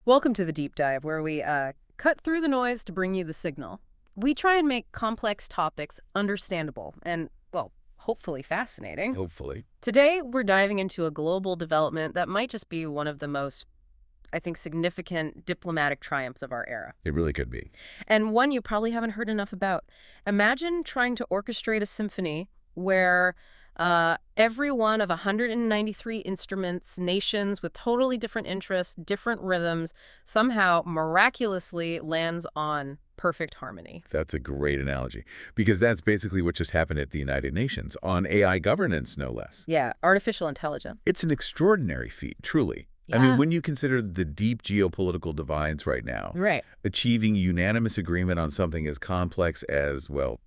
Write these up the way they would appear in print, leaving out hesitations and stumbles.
Welcome to the Deep Dive, where we cut through the noise to bring you the signal. We try and make complex topics understandable and, well, hopefully fascinating. Hopefully. Today, we're diving into a global development that might just be one of the most, I think, significant diplomatic triumphs of our era. It really could be. And one you probably haven't heard enough about. Imagine trying to orchestrate a symphony where every one of 193 instruments, nations with totally different interests, different rhythms, somehow miraculously lands on perfect harmony. That's a great analogy, because that's basically what just happened at the United Nations, on AI governance, no less. Yeah, artificial intelligence. It's an extraordinary feat, truly. I mean, when you consider the deep geopolitical divides right now, Right. achieving unanimous agreement on something as complex as, well,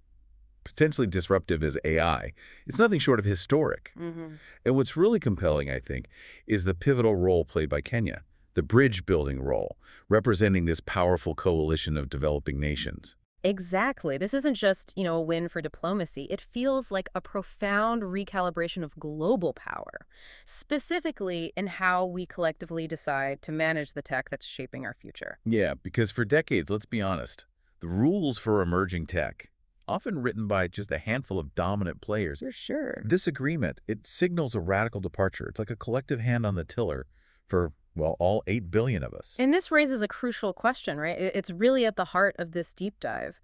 potentially disruptive as AI, it's nothing short of historic. And what's really compelling, I think, is the pivotal role played by Kenya, the bridge-building role, representing this powerful coalition of developing nations. Exactly. This isn't just, a win for diplomacy. It feels like a profound recalibration of global power, specifically in how we collectively decide to manage the tech that's shaping our future. Yeah, because for decades, let's be honest, the rules for emerging tech, often written by just a handful of dominant players. For sure. This agreement, it signals a radical departure. It's like a collective hand on the tiller for, well, all 8 billion of us. And this raises a crucial question, right? It's really at the heart of this deep dive.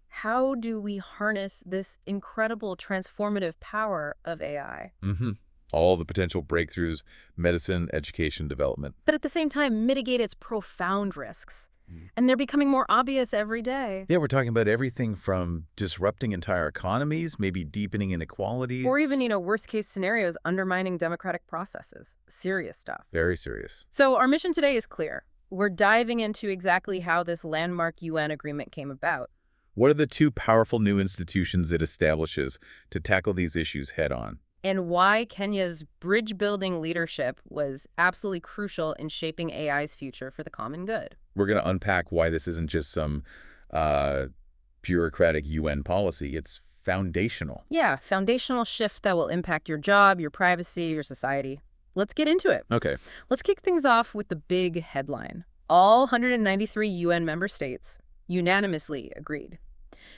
How do we harness this incredible transformative power of AI? All the potential breakthroughs, medicine, education, development. But at the same time, mitigate its profound risks. And they're becoming more obvious every day. Yeah, we're talking about everything from disrupting entire economies, maybe deepening inequalities. Or even, worst-case scenarios, undermining democratic processes. Serious stuff. Very serious. So our mission today is clear. We're diving into exactly how this landmark UN agreement came about. What are the two powerful new institutions it establishes to tackle these issues head-on? And why Kenya's bridge-building leadership was absolutely crucial in shaping AI's future for the common good. We're going to unpack why this isn't just some bureaucratic UN policy. It's foundational. Yeah, foundational shift that will impact your job, your privacy, your society. Let's get into it. Okay. Let's kick things off with the big headline. All 193 UN member states unanimously agreed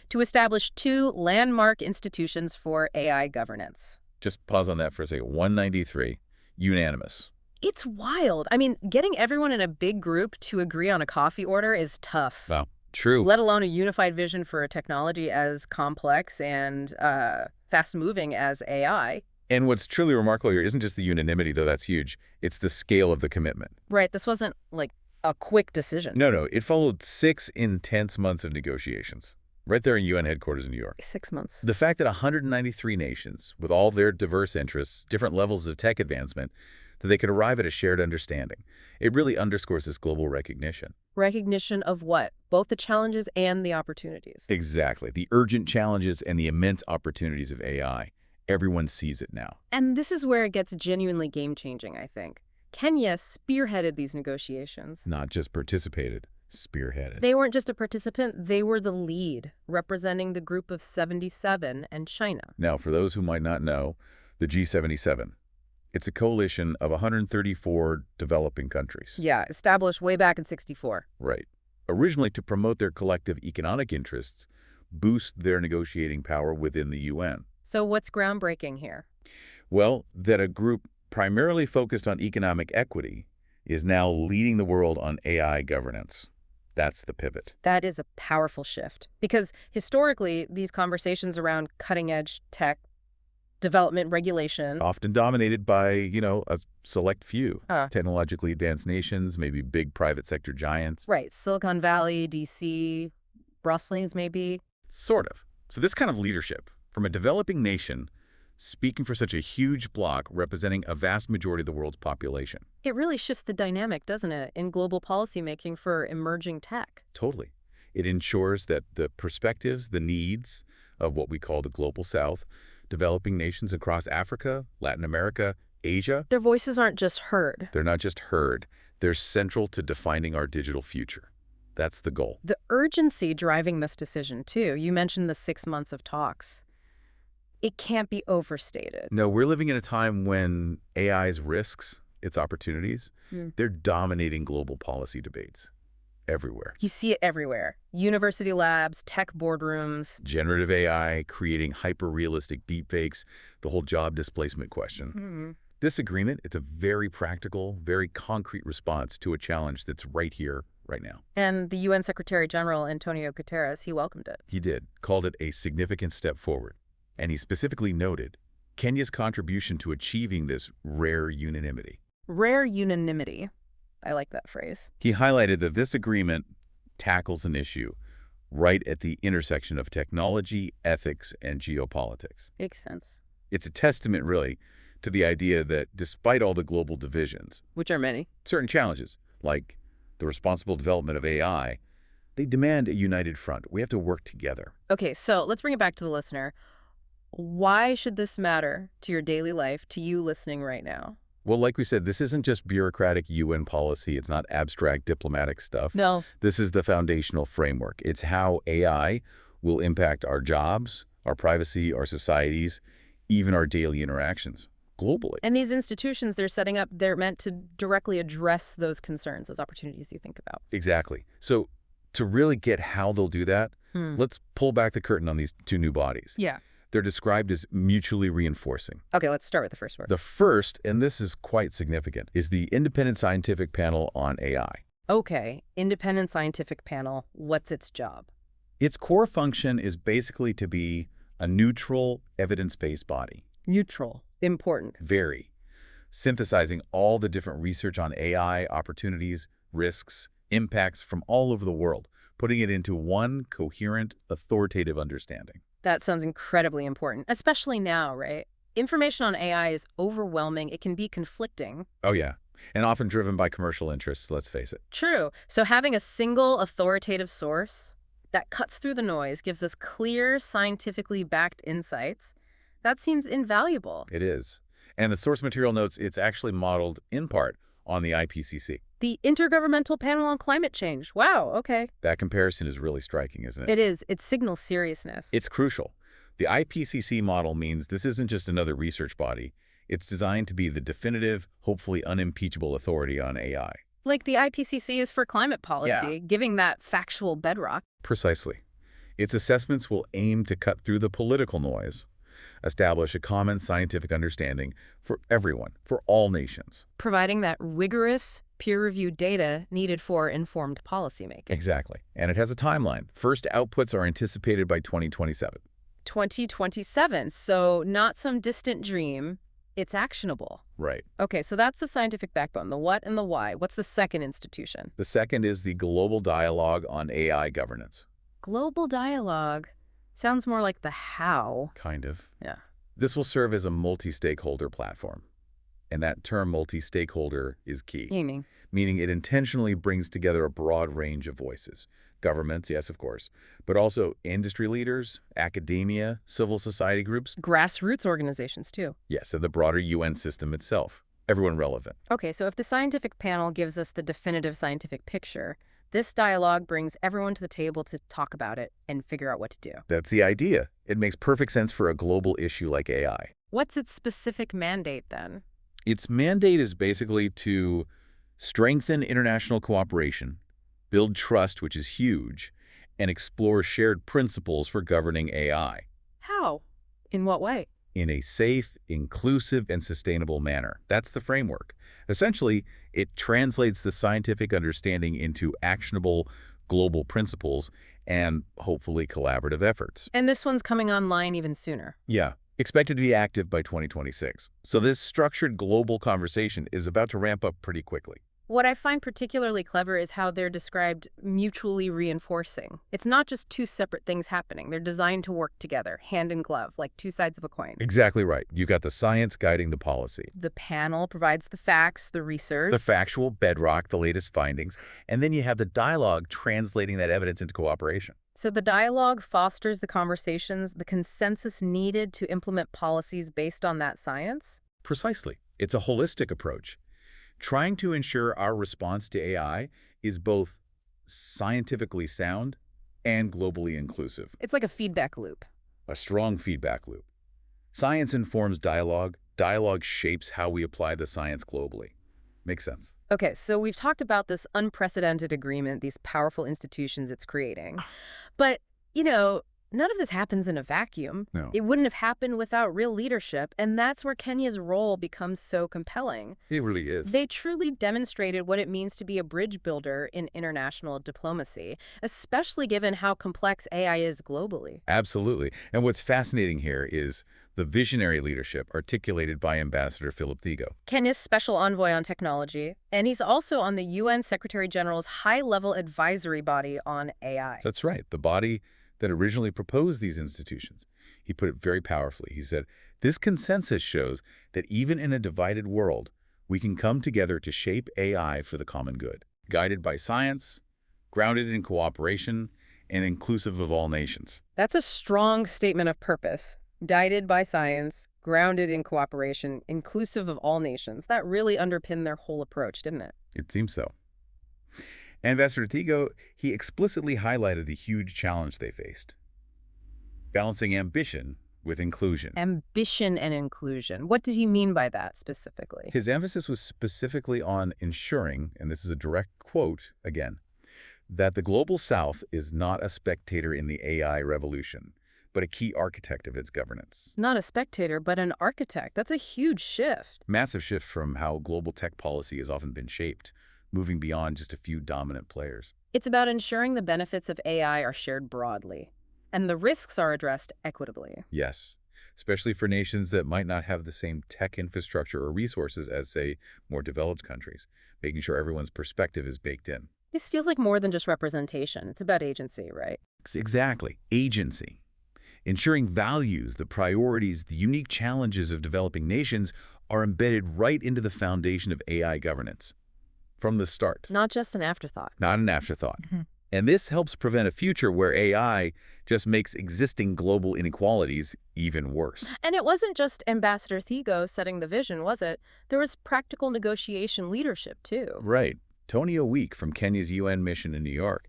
to establish two landmark institutions for AI governance. Just pause on that for a second. 193, unanimous. It's wild. I mean, getting everyone in a big group to agree on a coffee order is tough. Wow, true. Let alone a unified vision for a technology as complex and fast-moving as AI. And what's truly remarkable here isn't just the unanimity, though that's huge. It's the scale of the commitment. Right. This wasn't like a quick decision. No. It followed 6 intense months of negotiations. Right there in UN headquarters in New York. 6 months. The fact that 193 nations, with all their diverse interests, different levels of tech advancement, that they could arrive at a shared understanding, it really underscores this global recognition. Recognition of what? Both the challenges and the opportunities. Exactly. The urgent challenges and the immense opportunities of AI. Everyone sees it now. And this is where it gets genuinely game-changing, I think. Kenya spearheaded these negotiations. Not just participated. Spearheaded. They weren't just a participant, they were the lead, representing the group of 77 and China. Now, for those who might not know, the G77, it's a coalition of 134 developing countries. Yeah, established way back in '64. Right. Originally to promote their collective economic interests, boost their negotiating power within the UN. So what's groundbreaking here? Well, that a group primarily focused on economic equity is now leading the world on AI governance. That's the pivot. That is a powerful shift. Because historically, these conversations around cutting-edge tech, development, regulation... often dominated by, a select few. Technologically advanced nations, maybe big private sector giants. Right. Silicon Valley, D.C., Brussels, maybe. Sort of. So this kind of leadership from a developing nation speaking for such a huge bloc representing a vast majority of the world's population. It really shifts the dynamic, doesn't it, in global policymaking for emerging tech? Totally. It ensures that the perspectives, the needs of what we call the Global South, developing nations across Africa, Latin America, Asia, their voices aren't just heard. They're not just heard. They're central to defining our digital future. That's the goal. The urgency driving this decision, too. You mentioned the 6 months of talks. It can't be overstated. No, we're living in a time when AI's risks, its opportunities, they're dominating global policy debates everywhere. You see it everywhere. University labs, tech boardrooms. Generative AI, creating hyper-realistic deepfakes, the whole job displacement question. This agreement, it's a very practical, very concrete response to a challenge that's right here, right now. And the UN Secretary General, Antonio Guterres, he welcomed it. He did, called it a significant step forward. And he specifically noted Kenya's contribution to achieving this rare unanimity. Rare unanimity. I like that phrase. He highlighted that this agreement tackles an issue right at the intersection of technology, ethics, and geopolitics. Makes sense. It's a testament, really, to the idea that despite all the global divisions, Which are many. certain challenges, like the responsible development of AI, they demand a united front. We have to work together. Okay, so let's bring it back to the listener. Why should this matter to your daily life, to you listening right now? Well, like we said, this isn't just bureaucratic UN policy. It's not abstract diplomatic stuff. No. This is the foundational framework. It's how AI will impact our jobs, our privacy, our societies, even our daily interactions globally. And these institutions they're setting up, they're meant to directly address those concerns, those opportunities you think about. Exactly. So to really get how they'll do that, let's pull back the curtain on these two new bodies. Yeah. They're described as mutually reinforcing. Okay, let's start with the first word. The first, and this is quite significant, is the Independent Scientific Panel on AI. Okay, independent scientific panel, what's its job? Its core function is basically to be a neutral, evidence-based body. Neutral. Important. Very. Synthesizing all the different research on AI, opportunities, risks, impacts from all over the world, putting it into one coherent, authoritative understanding. That sounds incredibly important, especially now, right? Information on AI is overwhelming. It can be conflicting. Oh, yeah. And often driven by commercial interests, let's face it. True. So having a single authoritative source that cuts through the noise, gives us clear, scientifically backed insights, that seems invaluable. It is. And the source material notes it's actually modeled, in part, on the IPCC. The Intergovernmental Panel on Climate Change. Wow, okay. That comparison is really striking, isn't it? It is. It signals seriousness. It's crucial. The IPCC model means this isn't just another research body. It's designed to be the definitive, hopefully unimpeachable authority on AI. Like the IPCC is for climate policy, giving that factual bedrock. Precisely. Its assessments will aim to cut through the political noise, establish a common scientific understanding for everyone, for all nations. Providing that rigorous, peer-reviewed data needed for informed policymaking. Exactly. And it has a timeline. First outputs are anticipated by 2027. 2027, so not some distant dream. It's actionable. Right. Okay, so that's the scientific backbone, the what and the why. What's the second institution? The second is the Global Dialogue on AI Governance. Global dialogue. Sounds more like the how. Kind of. Yeah. This will serve as a multi-stakeholder platform. And that term multi-stakeholder is key. Meaning it intentionally brings together a broad range of voices. Governments, yes, of course, but also industry leaders, academia, civil society groups. Grassroots organizations, too. Yes, and the broader UN system itself. Everyone relevant. Okay, so if the scientific panel gives us the definitive scientific picture, this dialogue brings everyone to the table to talk about it and figure out what to do. That's the idea. It makes perfect sense for a global issue like AI. What's its specific mandate, then? Its mandate is basically to strengthen international cooperation, build trust, which is huge, and explore shared principles for governing AI. How? In what way? In a safe, inclusive, and sustainable manner. That's the framework. Essentially, it translates the scientific understanding into actionable global principles and hopefully collaborative efforts. And this one's coming online even sooner. Yeah, expected to be active by 2026. So this structured global conversation is about to ramp up pretty quickly. What I find particularly clever is how they're described mutually reinforcing. It's not just two separate things happening. They're designed to work together, hand in glove, like two sides of a coin. Exactly right. You've got the science guiding the policy. The panel provides the facts, the research. The factual bedrock, the latest findings. And then you have the dialogue translating that evidence into cooperation. So the dialogue fosters the conversations, the consensus needed to implement policies based on that science? Precisely. It's a holistic approach, trying to ensure our response to AI is both scientifically sound and globally inclusive. It's like a feedback loop. A strong feedback loop. Science informs dialogue. Dialogue shapes how we apply the science globally. Makes sense. Okay, so we've talked about this unprecedented agreement, these powerful institutions it's creating. But, you know, none of this happens in a vacuum. No, It wouldn't have happened without real leadership, and that's where Kenya's role becomes so compelling. it really is. They truly demonstrated what it means to be a bridge builder in international diplomacy, especially given how complex AI is globally. Absolutely. And what's fascinating here is the visionary leadership articulated by Ambassador Philip Thigo. Kenya's special envoy on technology, and he's also on the UN Secretary General's high-level advisory body on AI. That's right, the body that originally proposed these institutions. He put it very powerfully. He said, "This consensus shows that even in a divided world, we can come together to shape AI for the common good, guided by science, grounded in cooperation, and inclusive of all nations." That's a strong statement of purpose. Guided by science, grounded in cooperation, inclusive of all nations. That really underpinned their whole approach, didn't it? It seems so. Ambassador Thigo, he explicitly highlighted the huge challenge they faced, balancing ambition with inclusion. Ambition and inclusion. What did he mean by that specifically? His emphasis was specifically on ensuring, and this is a direct quote again, that the Global South is not a spectator in the AI revolution, but a key architect of its governance. Not a spectator, but an architect. That's a huge shift. Massive shift from how global tech policy has often been shaped, moving beyond just a few dominant players. It's about ensuring the benefits of AI are shared broadly, and the risks are addressed equitably. Yes, especially for nations that might not have the same tech infrastructure or resources as, say, more developed countries, making sure everyone's perspective is baked in. This feels like more than just representation. It's about agency, right? Exactly. Agency. Ensuring values, the priorities, the unique challenges of developing nations are embedded right into the foundation of AI governance. From the start. Not just an afterthought. Not an afterthought. And this helps prevent a future where AI just makes existing global inequalities even worse. And it wasn't just Ambassador Thigo setting the vision, was it? There was practical negotiation leadership, too. Right. Tony Owik from Kenya's UN mission in New York.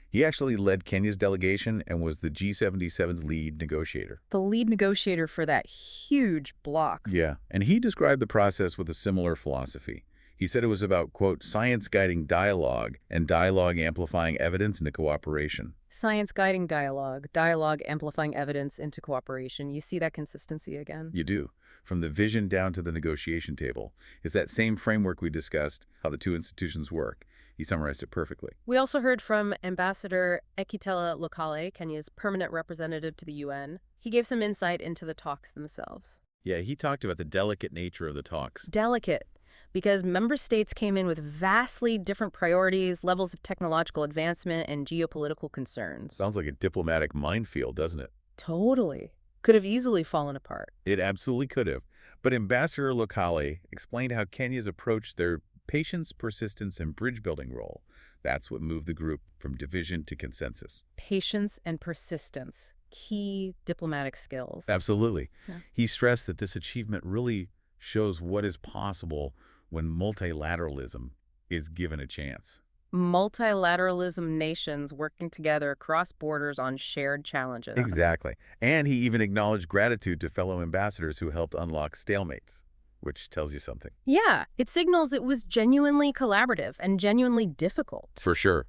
He actually led Kenya's delegation and was the G77's lead negotiator. The lead negotiator for that huge bloc. Yeah, and he described the process with a similar philosophy. He said it was about, quote, science guiding dialogue and dialogue amplifying evidence into cooperation. Science guiding dialogue, dialogue amplifying evidence into cooperation. You see that consistency again? You do. From the vision down to the negotiation table. It's that same framework we discussed, how the two institutions work. He summarized it perfectly. We also heard from Ambassador Ekitela Lokale, Kenya's permanent representative to the UN. He gave some insight into the talks themselves. Yeah, he talked about the delicate nature of the talks. Delicate, because member states came in with vastly different priorities, levels of technological advancement, and geopolitical concerns. Sounds like a diplomatic minefield, doesn't it? Totally. Could have easily fallen apart. It absolutely could have. But Ambassador Lokale explained how Kenya's approached their patience, persistence, and bridge-building role. That's what moved the group from division to consensus. Patience and persistence, key diplomatic skills. Absolutely. Yeah. He stressed that this achievement really shows what is possible when multilateralism is given a chance. Multilateralism nations working together across borders on shared challenges. Exactly. And he even acknowledged gratitude to fellow ambassadors who helped unlock stalemates, which tells you something. Yeah, it signals it was genuinely collaborative and genuinely difficult. For sure.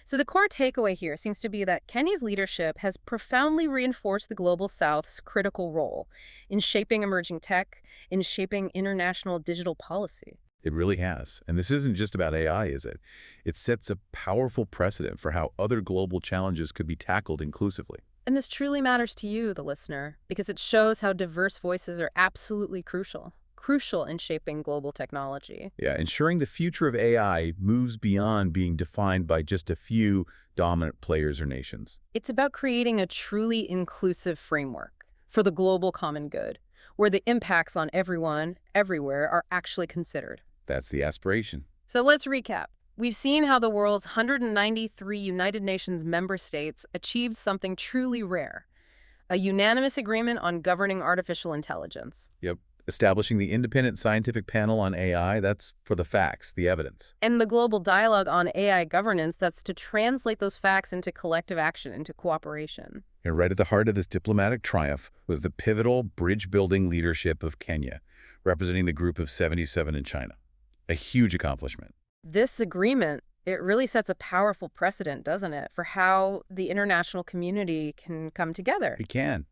So the core takeaway here seems to be that Kenya's leadership has profoundly reinforced the Global South's critical role in shaping emerging tech, in shaping international digital policy. It really has. And this isn't just about AI, is it? It sets a powerful precedent for how other global challenges could be tackled inclusively. And this truly matters to you, the listener, because it shows how diverse voices are absolutely crucial in shaping global technology. Yeah, ensuring the future of AI moves beyond being defined by just a few dominant players or nations. It's about creating a truly inclusive framework for the global common good, where the impacts on everyone, everywhere, are actually considered. That's the aspiration. So let's recap. We've seen how the world's 193 United Nations member states achieved something truly rare, a unanimous agreement on governing artificial intelligence. Yep. Establishing the independent scientific panel on AI, that's for the facts, the evidence. And the global dialogue on AI governance, that's to translate those facts into collective action, into cooperation. And right at the heart of this diplomatic triumph was the pivotal bridge-building leadership of Kenya, representing the group of 77 in China. A huge accomplishment. This agreement, it really sets a powerful precedent, doesn't it, for how the international community can come together. It can.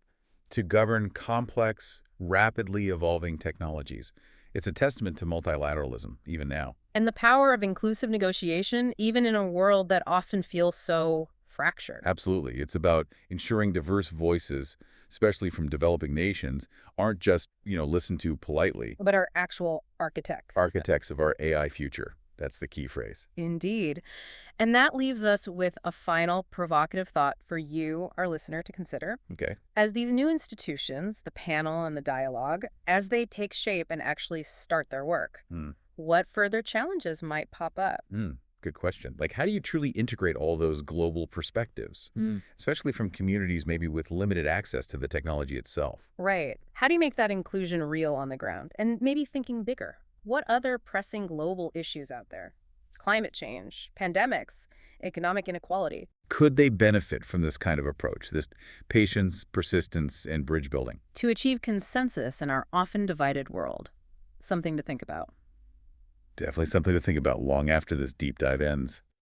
To govern complex, rapidly evolving technologies. It's a testament to multilateralism, even now. And the power of inclusive negotiation, even in a world that often feels so fractured. Absolutely. It's about ensuring diverse voices, especially from developing nations, aren't just, listened to politely. But are actual architects. Architects of our AI future. That's the key phrase. Indeed. And that leaves us with a final provocative thought for you, our listener, to consider. Okay. As these new institutions, the panel and the dialogue, as they take shape and actually start their work, Hmm. what further challenges might pop up? Good question. Like, how do you truly integrate all those global perspectives, especially from communities maybe with limited access to the technology itself? Right. How do you make that inclusion real on the ground? And maybe thinking bigger. What other pressing global issues out there? Climate change, pandemics, economic inequality. Could they benefit from this kind of approach, this patience, persistence, and bridge building? To achieve consensus in our often divided world. Something to think about. Definitely something to think about long after this deep dive ends.